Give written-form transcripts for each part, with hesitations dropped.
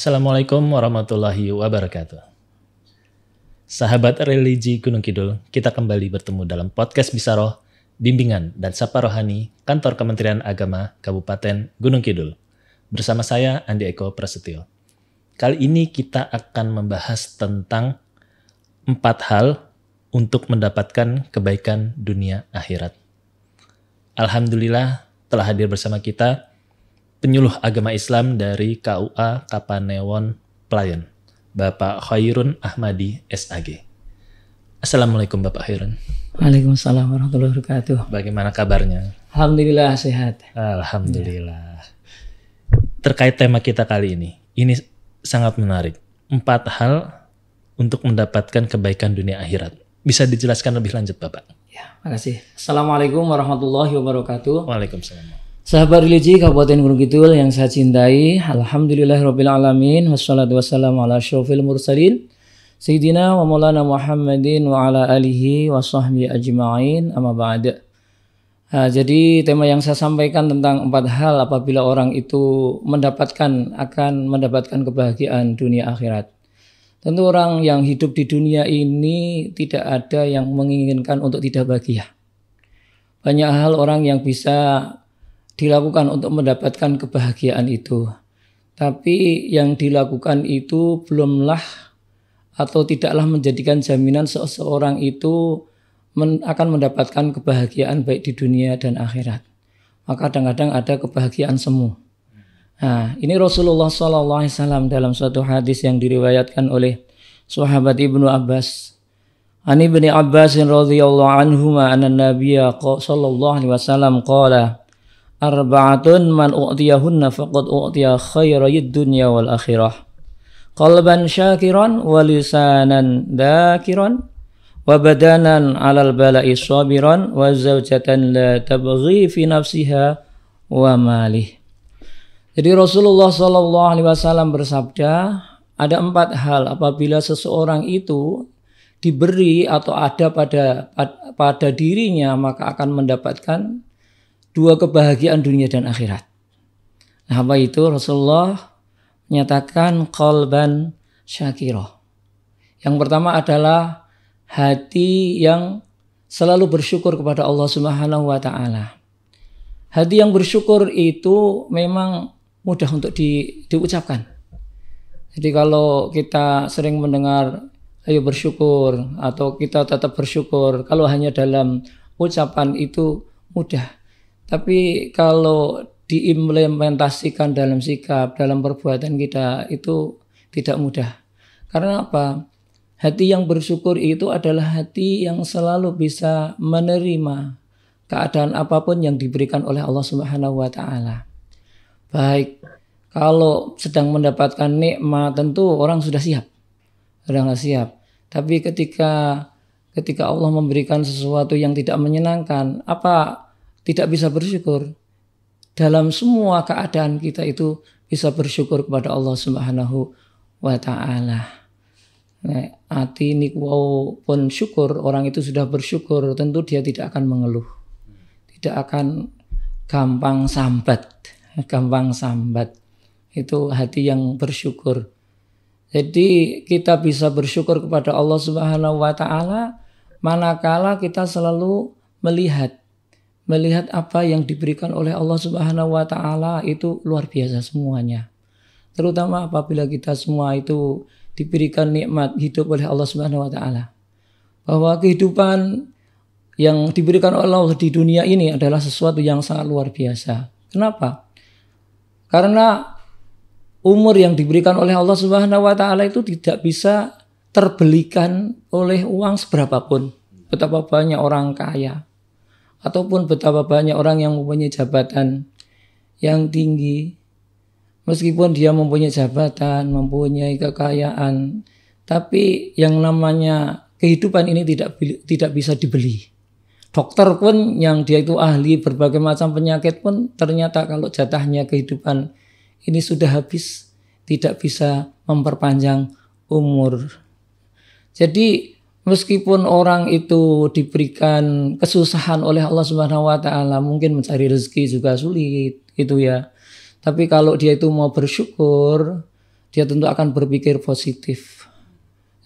Assalamualaikum warahmatullahi wabarakatuh. Sahabat religi Gunung Kidul, kita kembali bertemu dalam podcast Bisaroh, Bimbingan dan Sapa Rohani, Kantor Kementerian Agama Kabupaten Gunung Kidul. Bersama saya, Andi Eko Prasetyo. Kali ini kita akan membahas tentang 4 hal untuk mendapatkan kebaikan dunia akhirat. Alhamdulillah telah hadir bersama kita penyuluh agama Islam dari KUA Kapanewon Pelayan, Bapak Khairun Ahmadi SAG. Assalamualaikum Bapak Khairun. Waalaikumsalam warahmatullahi wabarakatuh. Bagaimana kabarnya? Alhamdulillah sehat. Alhamdulillah. Terkait tema kita kali ini sangat menarik. 4 hal untuk mendapatkan kebaikan dunia akhirat. Bisa dijelaskan lebih lanjut Bapak? Ya, makasih. Assalamualaikum warahmatullahi wabarakatuh. Waalaikumsalam. Sahabat religi Kabupaten Gunung Kidul yang saya cintai, alhamdulillahirabbil alamin, wassalatu wassalamu ala asyrofil mursalin, sayyidina wa maulana Muhammadin wa ala alihi wa sahbihi ajma'in, amma ba'd. Jadi tema yang saya sampaikan tentang 4 hal apabila orang itu akan mendapatkan kebahagiaan dunia akhirat. Tentu orang yang hidup di dunia ini tidak ada yang menginginkan untuk tidak bahagia. Banyak hal orang yang bisa dilakukan untuk mendapatkan kebahagiaan itu. Tapi yang dilakukan itu belumlah atau tidaklah menjadikan jaminan seseorang itu akan mendapatkan kebahagiaan baik di dunia dan akhirat. Maka kadang-kadang ada kebahagiaan semu. Nah, ini Rasulullah SAW dalam suatu hadis yang diriwayatkan oleh sahabat Ibnu Abbas. Ani Ibnu Abbas radhiyallahu anhuma anna Nabiyya sallallahu alaihi wasallam qala arba'atun man u'tiyahunna faqad u'tiya khairay dunya wal akhirah. Qalban syakiran wa lisanan dzakiran wa badanan 'alal bala'i sabiran wa zawjatan la tabghi fi nafsiha wa malih. Jadi Rasulullah sallallahu alaihi wasallam bersabda, ada 4 hal apabila seseorang itu diberi atau ada pada dirinya maka akan mendapatkan 2 kebahagiaan dunia dan akhirat. Nah, apa itu? Rasulullah menyatakan qalban syakirah. Yang pertama adalah hati yang selalu bersyukur kepada Allah Subhanahu wa taala. Hati yang bersyukur itu memang mudah untuk diucapkan. Jadi kalau kita sering mendengar ayo bersyukur atau kita tetap bersyukur, kalau hanya dalam ucapan itu mudah. Tapi kalau diimplementasikan dalam sikap, dalam perbuatan kita itu tidak mudah. Karena apa? Hati yang bersyukur itu adalah hati yang selalu bisa menerima keadaan apapun yang diberikan oleh Allah Subhanahu wa taala. Baik, kalau sedang mendapatkan nikmat tentu orang sudah siap. Tapi ketika Allah memberikan sesuatu yang tidak menyenangkan, apa tidak bisa bersyukur? Dalam semua keadaan kita itu bisa bersyukur kepada Allah Subhanahu wa taala. Hati ini pun syukur, orang itu sudah bersyukur, tentu dia tidak akan mengeluh. Tidak akan gampang sambat. Itu hati yang bersyukur. Jadi kita bisa bersyukur kepada Allah Subhanahu wa taala manakala kita selalu melihat apa yang diberikan oleh Allah Subhanahu wa taala itu luar biasa semuanya. Terutama apabila kita semua itu diberikan nikmat hidup oleh Allah Subhanahu wa taala. Bahwa kehidupan yang diberikan oleh Allah di dunia ini adalah sesuatu yang sangat luar biasa. Kenapa? Karena umur yang diberikan oleh Allah Subhanahu wa taala itu tidak bisa terbelikan oleh uang seberapapun. Betapa banyak orang kaya ataupun betapa banyak orang yang mempunyai jabatan yang tinggi, meskipun dia mempunyai jabatan, mempunyai kekayaan, tapi yang namanya kehidupan ini tidak bisa dibeli. Dokter pun yang dia itu ahli berbagai macam penyakit pun ternyata kalau jatahnya kehidupan ini sudah habis, tidak bisa memperpanjang umur. Jadi meskipun orang itu diberikan kesusahan oleh Allah Subhanahu wa taala, mungkin mencari rezeki juga sulit gitu ya. Tapi kalau dia itu mau bersyukur, dia tentu akan berpikir positif.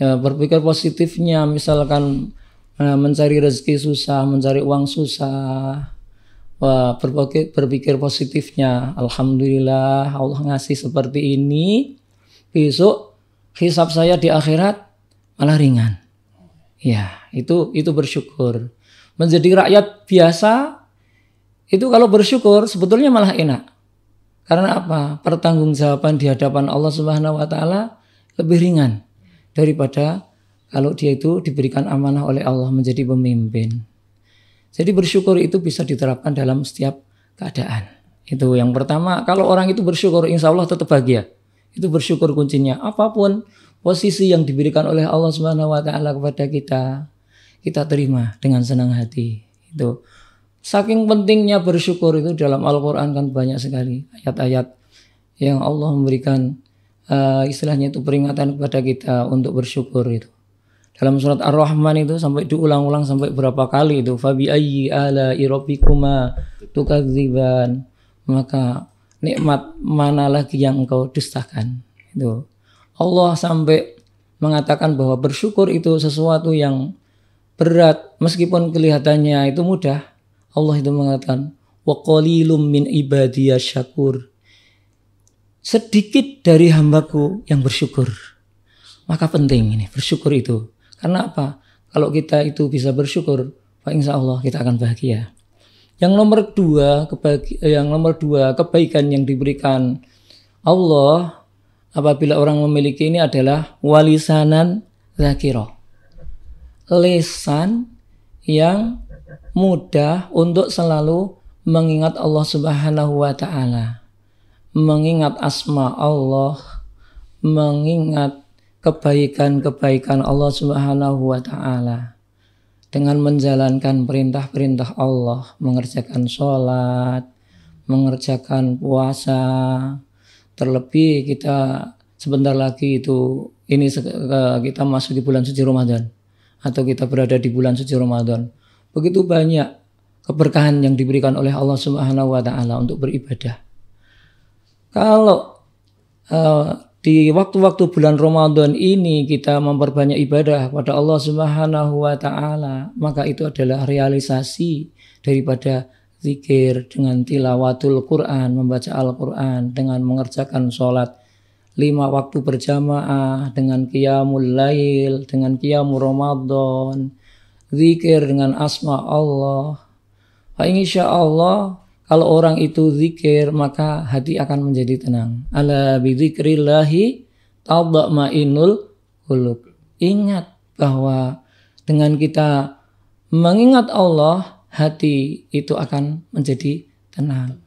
Ya, berpikir positifnya misalkan mencari rezeki susah, mencari uang susah. Wah, berpikir positifnya, alhamdulillah Allah ngasih seperti ini, besok hisab saya di akhirat malah ringan. Ya, itu bersyukur. Menjadi rakyat biasa itu kalau bersyukur sebetulnya malah enak. Karena apa? Pertanggungjawaban di hadapan Allah Subhanahu wa taala lebih ringan daripada kalau dia itu diberikan amanah oleh Allah menjadi pemimpin. Jadi bersyukur itu bisa diterapkan dalam setiap keadaan. Itu yang pertama, kalau orang itu bersyukur insya Allah tetap bahagia. Itu bersyukur kuncinya. Apapun posisi yang diberikan oleh Allah Subhanahu wa taala kepada kita terima dengan senang hati. Itu saking pentingnya bersyukur itu dalam Al-Qur'an kan banyak sekali ayat-ayat yang Allah memberikan istilahnya itu peringatan kepada kita untuk bersyukur itu. Dalam surat Ar-Rahman itu sampai diulang-ulang sampai berapa kali itu, fabi ayyi ala'i rabbikuma tukadziban, maka nikmat mana lagi yang engkau dustakan. Itu Allah sampai mengatakan bahwa bersyukur itu sesuatu yang berat meskipun kelihatannya itu mudah. Allah itu mengatakan wa qalilum min ibadiyasy syakur, sedikit dari hambaku yang bersyukur. Maka penting ini bersyukur itu. Karena apa? Kalau kita itu bisa bersyukur, insya Allah kita akan bahagia. Yang nomor dua, kebaikan yang diberikan Allah apabila orang memiliki ini adalah walisanan dzakira. Lisan yang mudah untuk selalu mengingat Allah Subhanahu wa taala. Mengingat asma Allah, mengingat kebaikan-kebaikan Allah Subhanahu wa taala dengan menjalankan perintah-perintah Allah, mengerjakan sholat, mengerjakan puasa. Terlebih kita sebentar lagi itu kita masuk di bulan suci Ramadan atau kita berada di bulan suci Ramadan. Begitu banyak keberkahan yang diberikan oleh Allah Subhanahu wa taala untuk beribadah. Kalau di waktu-waktu bulan Ramadan ini kita memperbanyak ibadah pada Allah Subhanahu wa taala, maka itu adalah realisasi daripada zikir dengan tilawatul Quran, membaca Al-Quran, dengan mengerjakan sholat 5 waktu berjamaah, dengan qiyamul lail, dengan qiyamul Ramadan, zikir dengan asma Allah. Insya Allah kalau orang itu zikir maka hati akan menjadi tenang. Ala bidzikrillahi tatma'innul qulub. Ingat bahwa dengan kita mengingat Allah, hati itu akan menjadi tenang.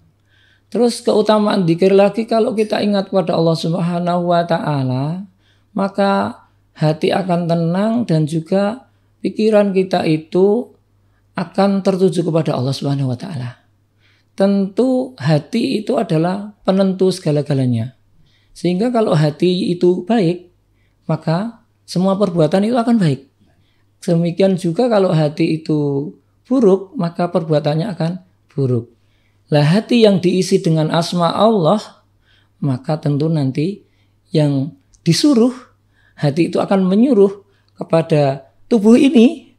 Terus keutamaan zikir lagi, kalau kita ingat kepada Allah Subhanahu wa taala, maka hati akan tenang dan juga pikiran kita itu akan tertuju kepada Allah Subhanahu wa taala. Tentu hati itu adalah penentu segala-galanya. Sehingga kalau hati itu baik, maka semua perbuatan itu akan baik. Demikian juga kalau hati itu buruk, maka perbuatannya akan buruk. Lah hati yang diisi dengan asma Allah, maka tentu nanti yang disuruh, hati itu akan menyuruh kepada tubuh ini,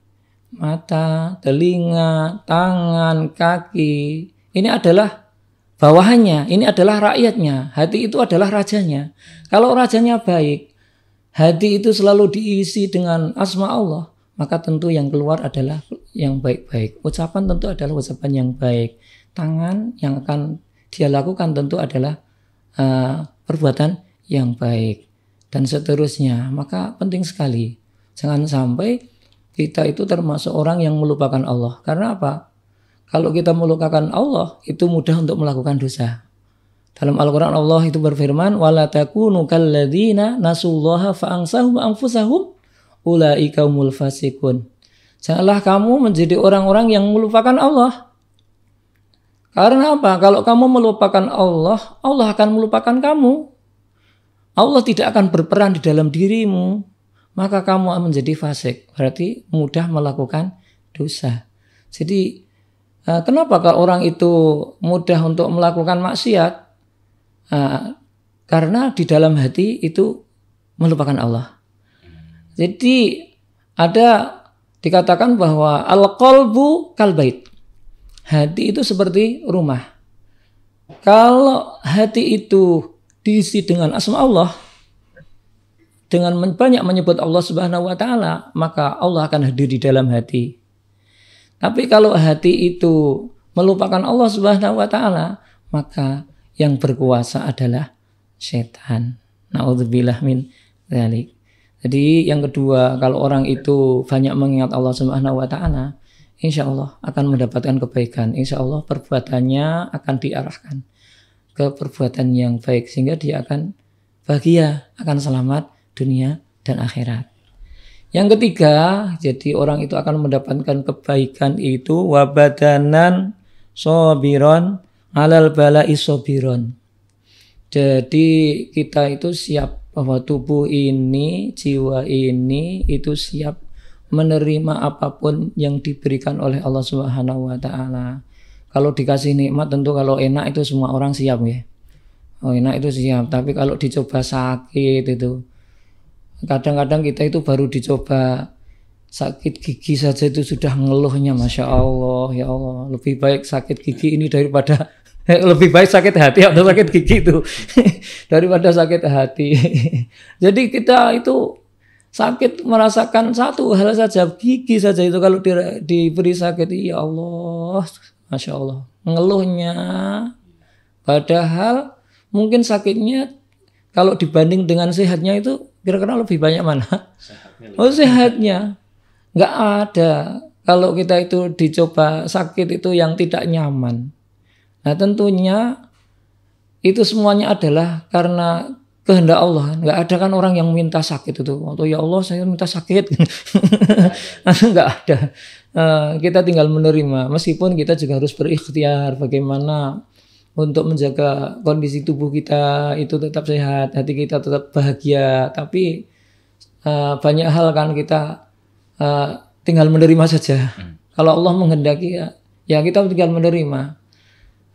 mata, telinga, tangan, kaki. Ini adalah bawahannya, ini adalah rakyatnya. Hati itu adalah rajanya. Kalau rajanya baik, hati itu selalu diisi dengan asma Allah, maka tentu yang keluar adalah yang baik-baik. Ucapan tentu adalah ucapan yang baik. Tangan yang akan dia lakukan tentu adalah perbuatan yang baik. Dan seterusnya. Maka penting sekali. Jangan sampai kita itu termasuk orang yang melupakan Allah. Karena apa? Kalau kita melupakan Allah, itu mudah untuk melakukan dosa. Dalam Al-Quran Allah itu berfirman, وَلَا تَكُونُوا كَالَّذِينَ نَسُوا اللَّهَ فَأَنْسَاهُمْ أَنْفُسَهُمْ أُولَٰئِكَ هُمُ الْفَاسِقُونَ. Janganlah kamu menjadi orang-orang yang melupakan Allah. Karena apa? Kalau kamu melupakan Allah, Allah akan melupakan kamu. Allah tidak akan berperan di dalam dirimu, maka kamu akan menjadi fasik. Berarti mudah melakukan dosa. Jadi kenapa kalau orang itu mudah untuk melakukan maksiat? Karena di dalam hati itu melupakan Allah. Jadi ada dikatakan bahwa al-qalbu kalbait. Hati itu seperti rumah. Kalau hati itu diisi dengan asma Allah, dengan banyak menyebut Allah Subhanahu wa taala, maka Allah akan hadir di dalam hati. Tapi kalau hati itu melupakan Allah Subhanahu wa taala, maka yang berkuasa adalah setan. Nauzubillah min dzalik. Jadi yang kedua, kalau orang itu banyak mengingat Allah Subhanahu wa taala, insya Allah akan mendapatkan kebaikan. Insya Allah perbuatannya akan diarahkan ke perbuatan yang baik sehingga dia akan bahagia, akan selamat dunia dan akhirat. Yang ketiga, jadi orang itu akan mendapatkan kebaikan itu wabadanan sobiron alal bala'i sobiron. Jadi kita itu siap bahwa tubuh ini, jiwa ini itu siap menerima apapun yang diberikan oleh Allah Subhanahu wa taala. Kalau dikasih nikmat tentu kalau enak itu semua orang siap ya. Oh, enak itu siap, tapi kalau dicoba sakit itu kadang-kadang kita itu baru dicoba sakit gigi saja itu sudah ngeluhnya, Masya Allah, ya Allah, lebih baik sakit gigi ini daripada lebih baik sakit hati atau sakit gigi itu daripada sakit hati. Jadi kita itu sakit merasakan satu hal saja, gigi saja itu kalau diberi sakit, ya Allah, Masya Allah, ngeluhnya. Padahal mungkin sakitnya kalau dibanding dengan sehatnya itu kira-kira lebih banyak mana? Oh, sehatnya. Nggak ada. Kalau kita itu dicoba sakit itu yang tidak nyaman. Nah tentunya itu semuanya adalah karena kehendak Allah. Nggak ada kan orang yang minta sakit itu. Atau ya Allah saya minta sakit. Nggak ada. Kita tinggal menerima. Meskipun kita juga harus berikhtiar bagaimana untuk menjaga kondisi tubuh kita itu tetap sehat. Hati kita tetap bahagia. Tapi banyak hal kan kita tinggal menerima saja. Kalau Allah menghendaki ya kita tinggal menerima.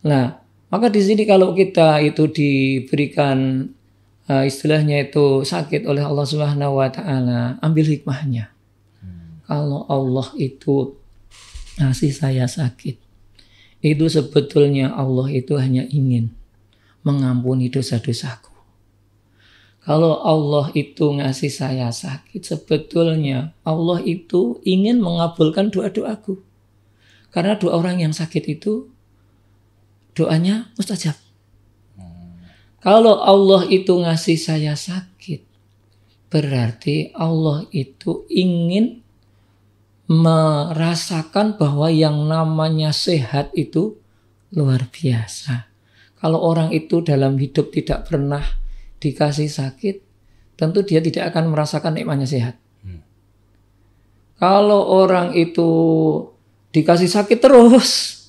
Nah, maka di sini kalau kita itu diberikan istilahnya itu sakit oleh Allah Subhanahu wa taala, ambil hikmahnya. Kalau Allah itu ngasih saya sakit, itu sebetulnya Allah itu hanya ingin mengampuni dosa-dosaku. Kalau Allah itu ngasih saya sakit, sebetulnya Allah itu ingin mengabulkan doa-doaku. Karena doa orang yang sakit itu doanya mustajab. Kalau Allah itu ngasih saya sakit, berarti Allah itu ingin merasakan bahwa yang namanya sehat itu luar biasa. Kalau orang itu dalam hidup tidak pernah dikasih sakit, tentu dia tidak akan merasakan nikmatnya sehat. Kalau orang itu dikasih sakit terus,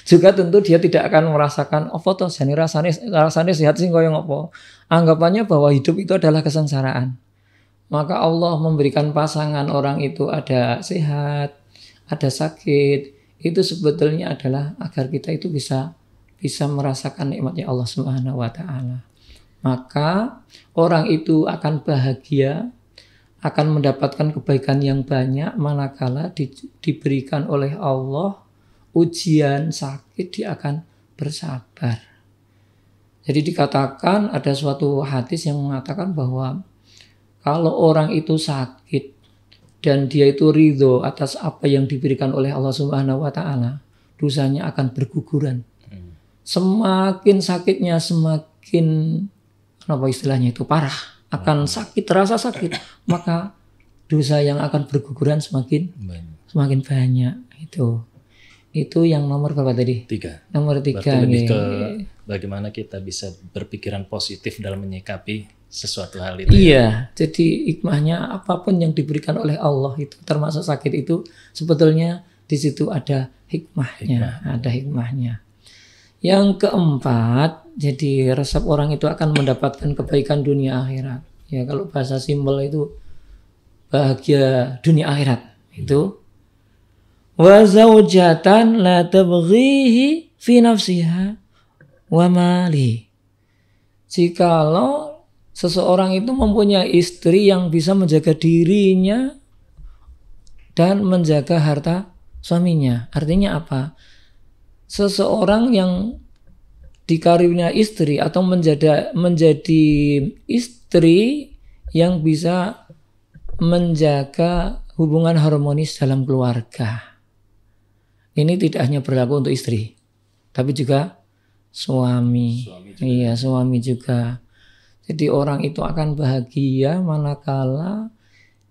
juga tentu dia tidak akan merasakan apa toh jane rasane sehat sing kaya ngopo. Anggapannya bahwa hidup itu adalah kesengsaraan. Maka Allah memberikan pasangan orang itu ada sehat, ada sakit, itu sebetulnya adalah agar kita itu bisa merasakan nikmatnya Allah Subhanahu wa taala. Maka orang itu akan bahagia, akan mendapatkan kebaikan yang banyak manakala diberikan oleh Allah ujian sakit, dia akan bersabar. Jadi dikatakan ada suatu hadis yang mengatakan bahwa kalau orang itu sakit dan dia itu ridho atas apa yang diberikan oleh Allah Subhanahu wa taala, dosanya akan berguguran. Semakin sakitnya semakin apa istilahnya itu parah, akan sakit, terasa sakit, maka dosa yang akan berguguran semakin banyak. Itu yang nomor berapa tadi? 3. Nomor 3. Berarti lebih ke bagaimana kita bisa berpikiran positif dalam menyikapi sesuatu hal itu. Iya, jadi hikmahnya apapun yang diberikan oleh Allah itu, termasuk sakit itu, sebetulnya di situ ada hikmahnya. Ada hikmahnya. Yang keempat, jadi resep orang itu akan mendapatkan kebaikan dunia akhirat. Ya kalau bahasa simpel itu bahagia dunia akhirat itu. Wa zaujatan la tabghihi fi nafsiha wa mali. Jikalau seseorang itu mempunyai istri yang bisa menjaga dirinya dan menjaga harta suaminya. Artinya apa? Seseorang yang dikaruniai istri atau menjadi istri yang bisa menjaga hubungan harmonis dalam keluarga. Ini tidak hanya berlaku untuk istri, tapi juga suami. Iya, suami juga. Jadi orang itu akan bahagia manakala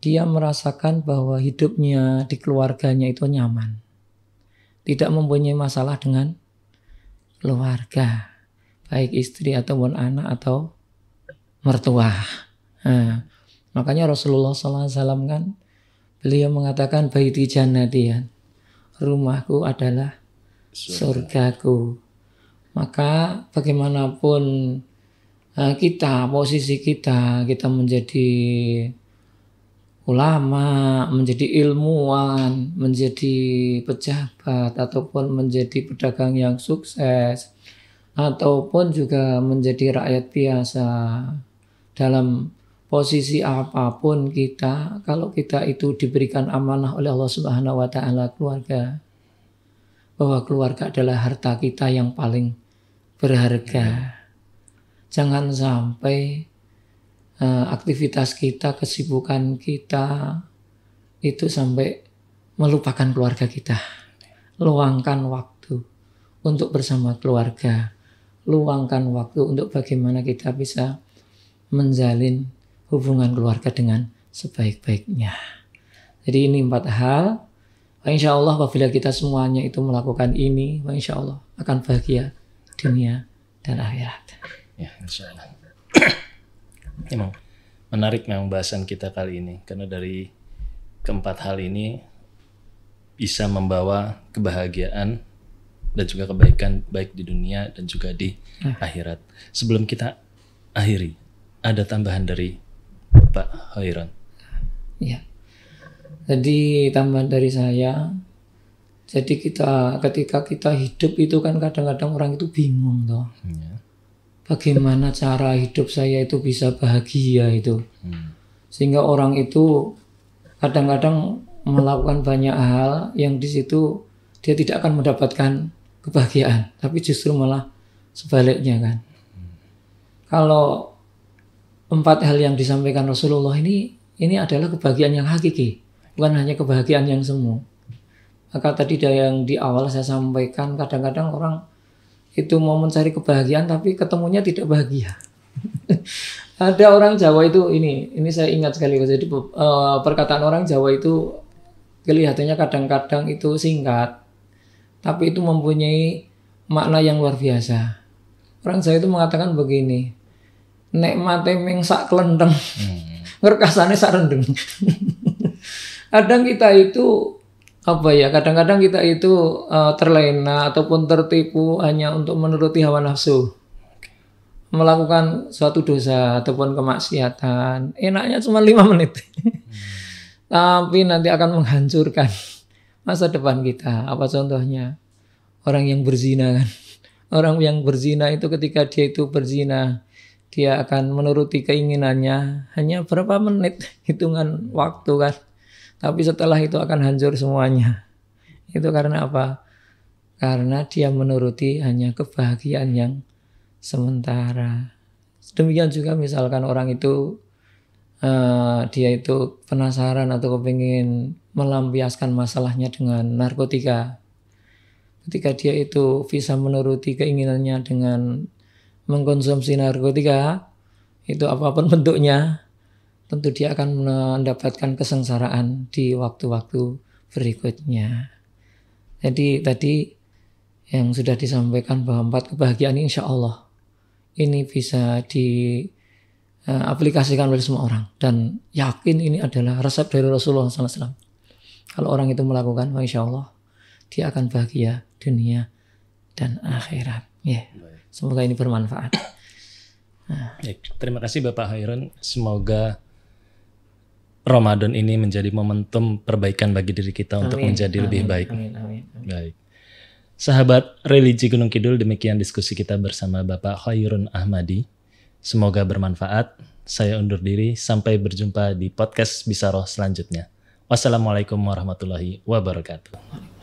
dia merasakan bahwa hidupnya di keluarganya itu nyaman. Tidak mempunyai masalah dengan keluarga, baik istri ataupun anak atau mertua. Nah, makanya Rasulullah SAW kan beliau mengatakan baiti jannati ya, rumahku adalah surgaku. Maka bagaimanapun kita, posisi kita menjadi ulama, menjadi ilmuwan, menjadi pejabat, ataupun menjadi pedagang yang sukses, ataupun juga menjadi rakyat biasa. Dalam posisi apapun kita, kalau kita itu diberikan amanah oleh Allah Subhanahu wa taala keluarga, bahwa keluarga adalah harta kita yang paling berharga. Jangan sampai aktivitas kita, kesibukan kita itu sampai melupakan keluarga kita. Luangkan waktu untuk bersama keluarga. Luangkan waktu untuk bagaimana kita bisa menjalin hubungan keluarga dengan sebaik-baiknya. Jadi ini 4 hal. Insya Allah apabila kita semuanya itu melakukan ini, insya Allah akan bahagia dunia dan akhirat. Ya, insya Allah. Emang menarik memang bahasan kita kali ini, karena dari keempat hal ini bisa membawa kebahagiaan dan juga kebaikan baik di dunia dan juga di akhirat. Sebelum kita akhiri, ada tambahan dari Pak Khairon. Ya. Jadi tambahan dari saya, jadi ketika kita hidup itu kan kadang-kadang orang itu bingung toh. Ya. Bagaimana cara hidup saya itu bisa bahagia itu. Sehingga orang itu kadang-kadang melakukan banyak hal yang di situ dia tidak akan mendapatkan kebahagiaan, tapi justru malah sebaliknya kan. Kalau 4 hal yang disampaikan Rasulullah ini adalah kebahagiaan yang hakiki, bukan hanya kebahagiaan yang semu. Maka tadi yang di awal saya sampaikan, kadang-kadang orang itu mau mencari kebahagiaan tapi ketemunya tidak bahagia. Ada orang Jawa itu ini saya ingat sekali. Jadi perkataan orang Jawa itu kelihatannya kadang-kadang itu singkat, tapi itu mempunyai makna yang luar biasa. Orang Jawa itu mengatakan begini, nek mate ming sak klendeng, ngerkasane sak rendeng. Kadang kita itu kadang-kadang kita itu terlena ataupun tertipu hanya untuk menuruti hawa nafsu. Melakukan suatu dosa ataupun kemaksiatan, enaknya cuma 5 menit. Tapi nanti akan menghancurkan masa depan kita. Apa contohnya? Orang yang berzina kan. Orang yang berzina itu ketika dia itu berzina, dia akan menuruti keinginannya hanya berapa menit, hitungan waktu kan. Tapi setelah itu akan hancur semuanya. Itu karena apa? Karena dia menuruti hanya kebahagiaan yang sementara. Demikian juga misalkan orang itu dia itu penasaran atau kepingin melampiaskan masalahnya dengan narkotika. Ketika dia itu bisa menuruti keinginannya dengan mengkonsumsi narkotika, itu apapun bentuknya, tentu dia akan mendapatkan kesengsaraan di waktu-waktu berikutnya. Jadi tadi yang sudah disampaikan bahwa 4 kebahagiaan ini insya Allah ini bisa diaplikasikan oleh semua orang. Dan yakin ini adalah resep dari Rasulullah SAW. Kalau orang itu melakukan, insya Allah dia akan bahagia dunia dan akhirat. Ya, semoga ini bermanfaat. Terima kasih Bapak Khairon. Semoga Ramadan ini menjadi momentum perbaikan bagi diri kita untuk menjadi lebih baik. Amin. Baik. Sahabat Religi Gunung Kidul, demikian diskusi kita bersama Bapak Khairun Ahmadi. Semoga bermanfaat. Saya undur diri, sampai berjumpa di podcast Bisaroh selanjutnya. Wassalamualaikum warahmatullahi wabarakatuh.